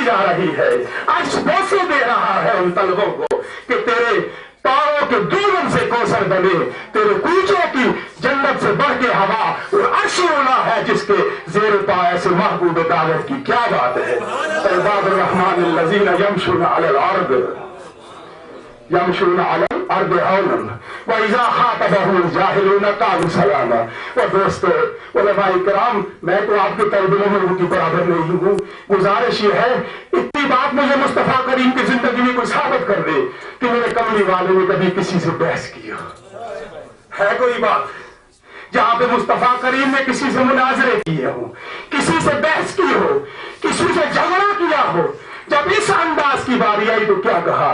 جا رہی ہے، عرش بوسے دے رہا ہے ان طلبوں کو کہ تیرے پاؤں کے دولن سے کوثر بنے، تیرے کوچوں کی جنت سے بڑھ کے ہوا اور عرش اولا ہے جس کے زیر پائے سے محبوب دعوت کی کیا بات ہے۔ عباد الرحمن الذین یمشون علی الارض یمشون علی الارض ہونا وَإِذَا خَاطَبَهُمُ الْجَاهِلُونَ قَالُوا سَلَامًا۔ اور دوستو علماء کرام، میں تو آپ کے طالب علموں کی برابر نہیں ہوں، گزارش یہ ہے اتنی بات مجھے مصطفیٰ کریم کی زندگی میں کوئی ثابت کر دے کہ میرے کملی والے نے کبھی کسی سے بحث کیا ہے، کوئی بات جہاں پہ مصطفیٰ کریم نے کسی سے مناظرے کیے ہوں، کسی سے بحث کی ہو، کسی سے جھگڑا کیا ہو؟ جب اس انداز کی باری آئی تو کیا کہا؟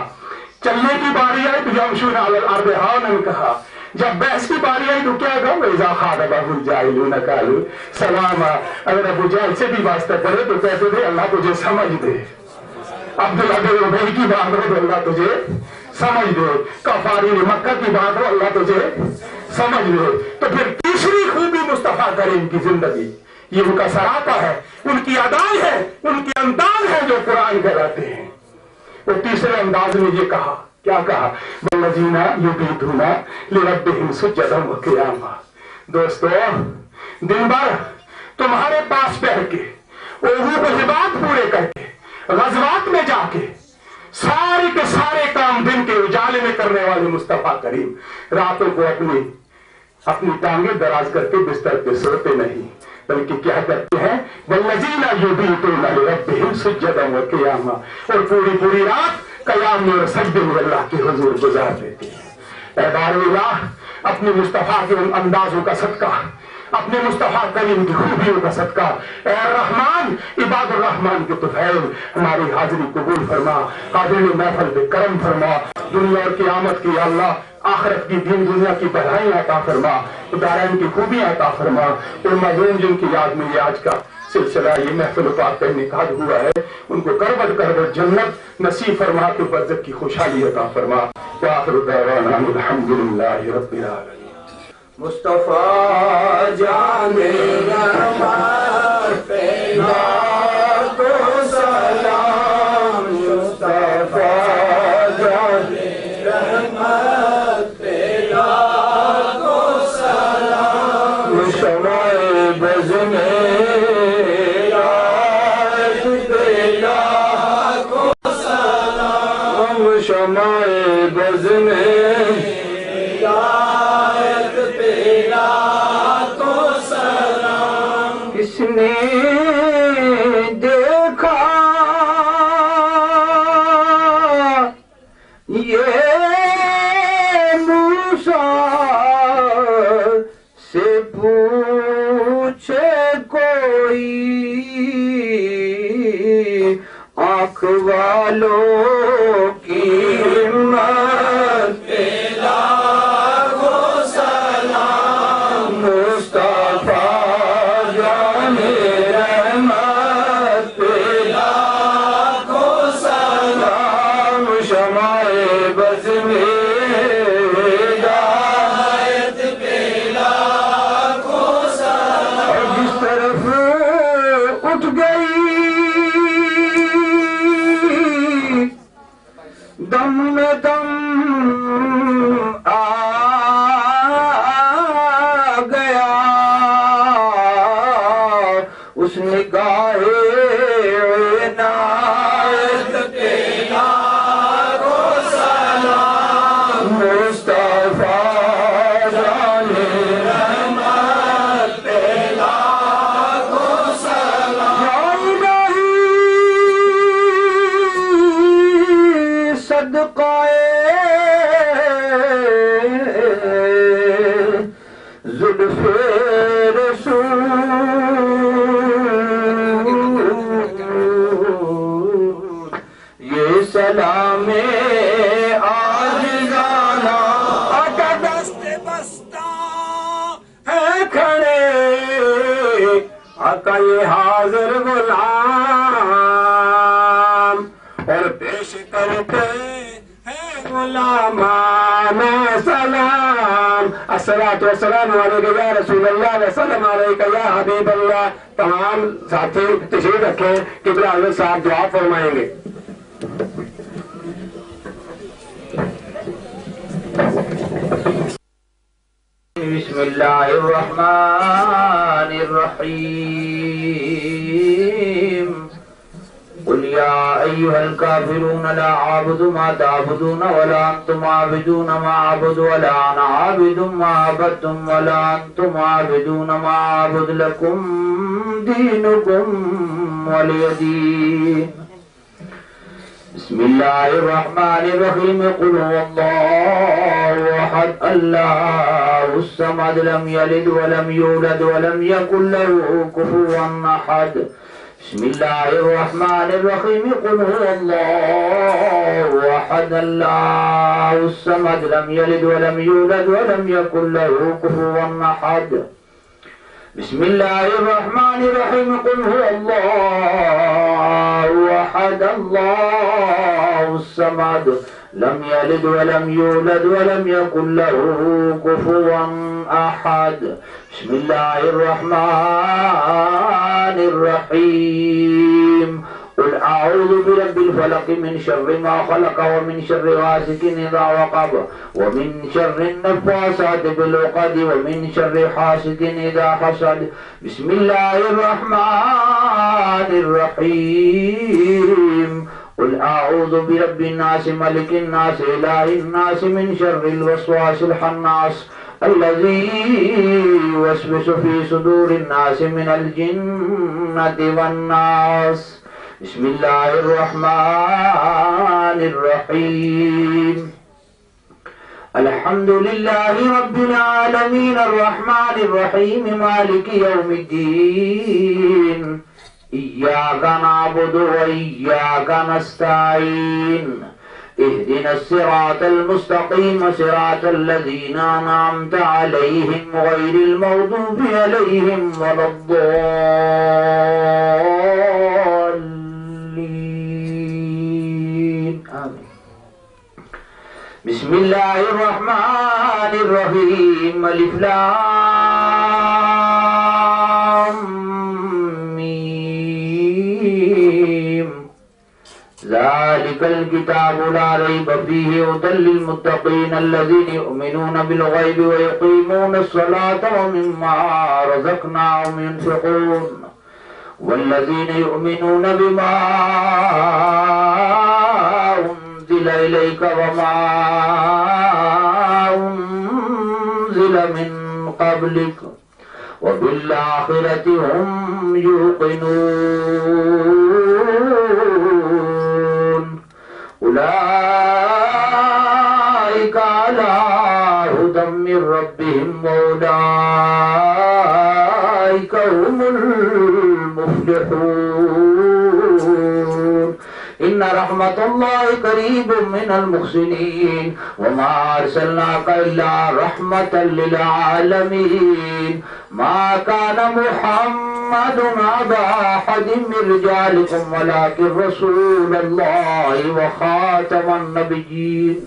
چلنے کی باری آئی تو یمشون علی الارض ہونا کہا، جب بحث کی باری آئی تو کیا کہا؟ وَإِذَا خَاطَبَهُمُ الْجَاهِلُونَ قَالُوا سَلَامًا۔ اگر ابو جہل سے بھی واسطہ کرے تو کہتے تھے اللہ تجھے سمجھ دے، عبداللہ بن ابی کی بات ہو تو اللہ تجھے سمجھ دے، کفاری مکہ کی بات ہو اللہ تجھے سمجھ دے۔ تو پھر تیسری خوبی مصطفیٰ کریم کی زندگی، یہ ان کا سراپا ہے، ان کی ادائی ہے، ان کے انداز ہے جو قرآن کہلاتے ہیں۔ وہ تیسرے انداز میں یہ کہا، کیا کہا؟ وَالَّذِينَ يُبِيتُونَ لِرَبِّهِمْ سُجَّدًا وَقِيَامًا۔ دوستو دن بھر تمہارے پاس بیٹھ کے عہود و ہبات پورے کر کے غزوات میں جا کے سارے کے سارے کام دن کے اجالے میں کرنے والے مصطفیٰ کریم راتوں کو اپنی ٹانگیں دراز کر کے بستر پہ سوتے نہیں، بلکہ کیا کرتے ہیں؟ وَالَّذِينَ يُبِيتُونَ لِرَبِّهِمْ سُجَّدًا وَقِيَامًا، اور پوری رات قیام میں اور سجدے میں اللہ کے حضور گزار دیتے ہیں۔ اے بار اللہ، اپنے مصطفیٰ کے ان اندازوں کا صدقہ، اپنے مصطفیٰ کریم کی خوبیوں کا صدقہ، اے رحمان عباد الرحمن کے طفیل ہماری حاضری قبول فرما، حاضرین محفل پہ کرم فرما، دنیا اور قیامت کی اللہ آخرت کی دین دنیا کی بھلائیاں عطا فرما، دارین کی خوبیاں عطا فرما۔ اور مظلوم جن کی یاد میں یہ آج کا سلسلہ یہ محفل پاک کا انعقاد ہوا ہے ان کو کروٹ جنت نصیب فرما کے برزخ کی خوشحالی عطا فرما۔ وآخر دعوانا الحمدللہ رب العالمین۔ مصطفیٰ جان رحمت پہ لاکھوں سلام، مصطفیٰ جان رحمت پہ لاکھوں سلام، شمع بز میں رات پہ لاکھوں سلام، شمع بز میں کس نے دیکھا یہ موسیٰ سے پوچھے کوئی، آنکھ والوں کی ہمت پہ لاکھوں سلام، مصطفیٰ جان رحمت پہ لاکھوں سلام، شمع بز میں ہدایت پہ لاکھوں سلام، جس طرف اٹھ گئی دم میں دم آ گیا، اس نگاہ عنایت پہ لاکھوں سلام، مصطفیٰ جان رحمت پہ لاکھوں سلام، صدقہ زلف رسول یہ سلام عاجزانہ، آقا دست بستہ ہے کھڑے، آقا یہ حاضر غلام، اور پیش کرتے ہیں غلامان سلام، الصلاۃ والسلام علیک یا رسول اللہ وسلم علیک یا حبیب اللہ. تمام ساتھی تشریف رکھیں، قبلہ حضرت صاحب دعا فرمائیں گے. بسم اللہ الرحمن الرحیم. قل یا ایہا الکافرون لا اعبد ما تعبدون ولا انتم عابدون ما اعبد ولا انا عابد ما عبدتم ولا انتم عابدون ما اعبد لكم دینکم ولی دین. بسم اللہ الرحمن الرحیم. قل هو اللہ احد اللہ الصمد لم یلد ولم یولد ولم یکن له کفوا احد. بسم اللہ الرحمن الرحیم. قل هو اللہ احد اللہ الصمد لم یلد ولم یولد ولم یکن له کفوا احد. بسم اللہ الرحمن الرحیم. قل هو اللہ احد اللہ الصمد لم یلد ولم یولد ولم یکن له کفوا احد. بسم اللہ الرحمن الرحیم. قل اعوذ برب الفلق من شر ما خلق ومن شر غاسق اذا وقب ومن شر النفاثات بالعقد ومن شر حاسد اذا حسد. بسم اللہ الرحمن الرحیم. قل اعوذ برب الناس ملك الناس اله الناس من شر الوسواس الخناس الذي يوسوس في صدور الناس من الجنة والناس. بسم اللہ الرحمن الرحیم. الحمد للہ رب العالمین الرحمن الرحیم مالک یوم الدین. ایاک نعبد و ایاک نستعین. اهدنا الصراط المستقيم صراط الذين أنعمت عليهم غير المغضوب عليهم ولا الضالين. آمين. بسم اللہ الرحمن الرحیم. الف لام میم. ذلك الكتاب لا ريب فيه هدى للمتقين الذين يؤمنون بالغيب ويقيمون الصلاة ومما رزقناهم ينفقون والذين يؤمنون بما أنزل إليك وما أنزل من قبلك وبالآخرة هم يوقنون. أولئك على هدى من ربهم وأولئك هم المفلحون. إن رحمة الله قريب من المحسنين وما أرسلناك إلا رحمة للعالمين. ما كان محمد أبا أحد من رجالكم ولكن رسول الله وخاتم النبيين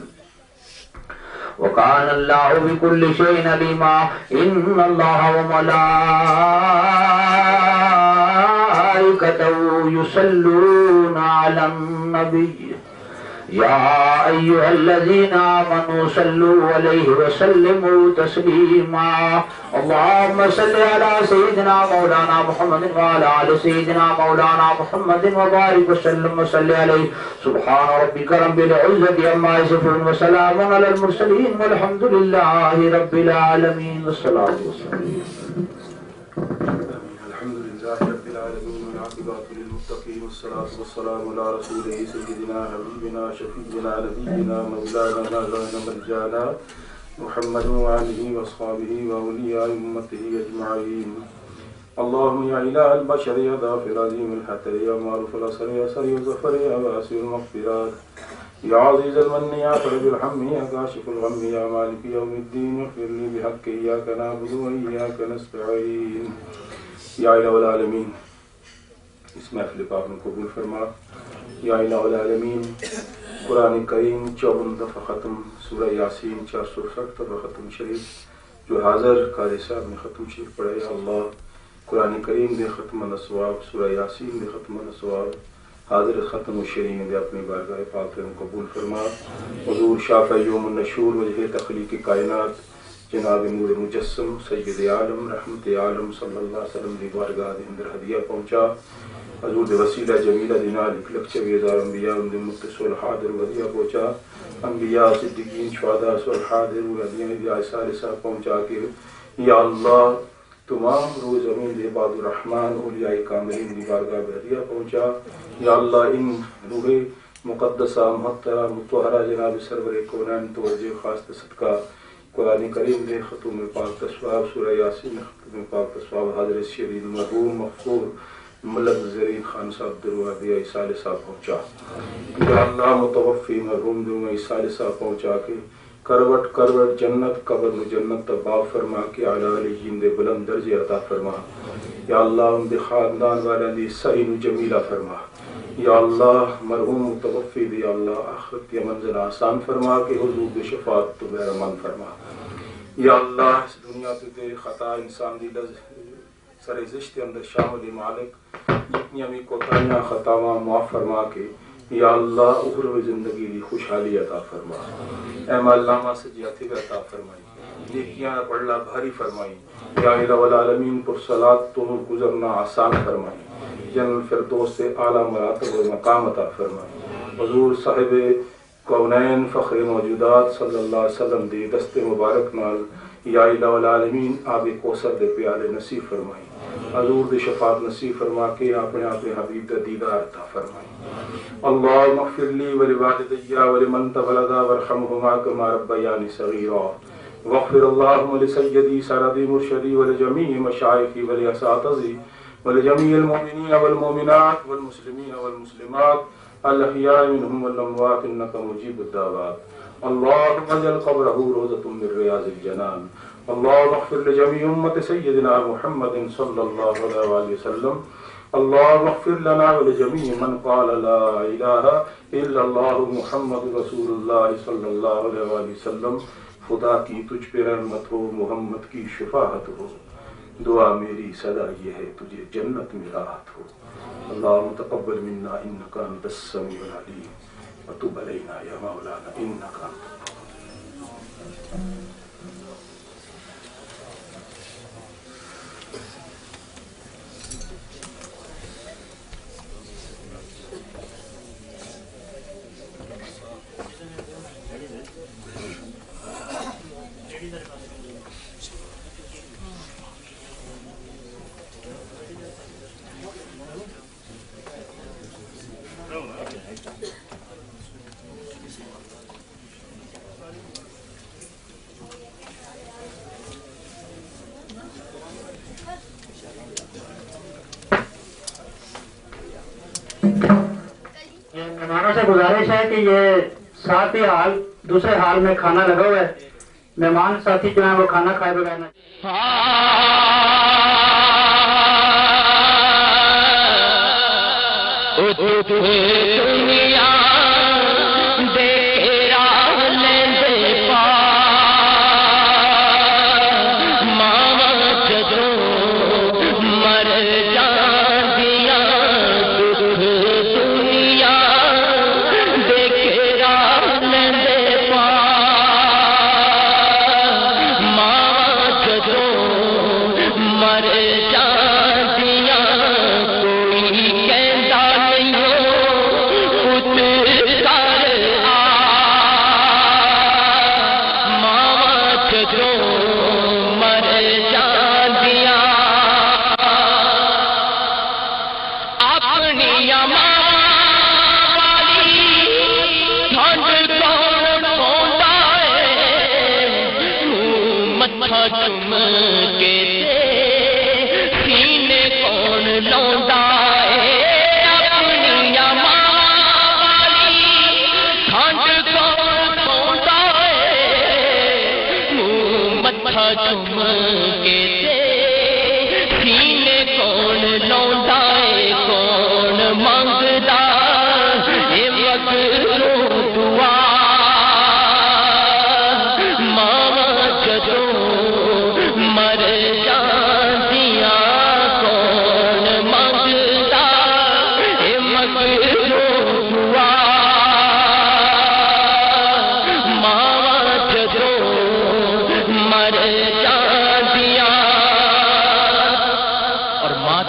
وكان الله بكل شيء عليما. إن الله وملائكته يصلون على النبي يا أيها الذين آمنوا صلوا عليه وسلموا تسليما. اللهم صل على سيدنا مولانا محمد وعلى آل سيدنا مولانا محمد وبارك وسلم وصل عليه. سبحان ربك رب العزة عما يصفون وسلام على المرسلين والحمد لله رب العالمين. والصلاة والسلام. الحمد لله رب العالمين والعاقبة للمتقين والصلاة والسلام على رسوله سيدنا حبيبنا شفيعنا نبينا مولانا مولانا مرجانا محمد وآله وأصحابه وأولياء أمته أجمعين. اللهم يا إله البشر يا غافر عظيم الحتر يا معروف الأسر يا سريع الظفر يا واسع المغفرات يا عزيز المن يا فرج الهم يا كاشف الغم يا مالك يوم الدين اغفر لي بحق إياك نعبد وإياك نستعين. یا الہ العالمین اس محفل پاک میں قبول فرما. یا الہ العالمین قرآن کریم 54 دفعہ ختم، سورہ یاسین 460 دفعہ ختم شریف جو حاضر قاری صاحب نے ختم شریف پڑھا یا اللہ قرآن کریم دے ختم نصواب سورہ یاسین دے ختم نصواب حاضر ختم الشرین دے اپنی بارگاہ پاک میں قبول فرما حضور شافع یوم النشور وجہ تخلیق کائنات جناب نور مجسم سید عالم رحمت عالم صلی اللہ علیہ وسلم دی بارگاہ دے اندر ہدیہ پہنچا حضور دے وسیلہ جمیلہ دینا لکھ 24,000 انبیاء ان دے متصل حاضر ہدیہ پہنچا انبیاء صدیقین شہداء حاضر ہدیہ دی ثالثہ پہنچا کے یا اللہ تمام روز زمین دے عباد الرحمن اولیاء کاملین دی بارگاہ میں ہدیہ پہنچا یا اللہ ان روح مقدسہ محترہ مطہرہ جناب سرور کونین توجہ خاص صدقہ قرآن کریم دے ختم پاک تصواب سورہ یاسین ختم پاک تصواب حضرت شیرین مرحوم مغفور ملک زرین خان صاحب دروا دیا ثالثہ پہنچا یا اللہ متوفی مرحوم دروا ثالثہ پہنچا کے کروٹ کروٹ جنت قبر میں جنت تباہ فرما کے اعلیٰ علیہین دے بلند درجے عطا فرما یا اللہ ان دے خاندان والے دی سعین جمیلہ فرما یا اللہ مرحوم متوفی دی اللہ آخرت کی منزل آسان فرما کے حضور دے شفاعت تو بہرمان فرما یا اللہ اس دنیا تے خطا انسان دی سر زشت اندر شامل مالک جتنی ہمیں کوتاہیاں خطاواں معاف فرما کے یا اللہ اخروی زندگی دی خوشحالی عطا فرما اے مولانا سجیاتی عطا فرمائی نیکیاں پڑھنا بھاری فرمائی یا الہ العالمین پر صلاۃ تو گزرنا آسان فرمائی جنت الفردوس سے اعلیٰ مراتب و مقام عطا فرمائی حضور صاحب کونین فخر موجودات صلی اللہ علیہ وسلم دی دست مبارک نال یا الہ العالمین آب کوثر دے پیالے نصیب فرمائی حضور دے شفاعت نصیب فرما کے اپنے حبیب دا دیدار عطا فرمائی اللہم اغفر لی ولوالدی ولمن تولدا وارحمہما کما ربیانی صغیرا واغفر اللہم لسیدی سردی مرشدی ولجمیع مشائخی ولاساتذی ولجمیع المؤمنین والمؤمنات والمسلمین والمسلمات الاحیاء منہم والاموات انکا مجیب الدعوات اللہم اجعل قبرہ روضۃ من ریاض الجنان اللہم اغفر لجمیع امت سیدنا محمد صلی اللہ علیہ وسلم اللہم اغفر لنا ولجمیع من قال لا الہ الا اللہ محمد رسول اللہ صلی اللہ علیہ وسلم خدا کی تجھ پہ رحمت ہو محمد کی شفاعت ہو دعا میری صدا یہ ہے تجھے جنت میں راحت ہو اللہم تقبل منا انکا انت السمیع العلیم وتب علینا یا مولانا انکا انت مہمانوں سے گزارش ہے کہ یہ ساتھ ہی حال دوسرے حال میں کھانا لگا ہوا ہے مہمان ساتھی جو ہیں وہ کھانا کھائے بغیر نہ دعا ماں جدوں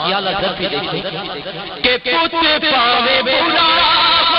کی اعلیٰ ضربی دیکھو کہ پوتے پاوے برا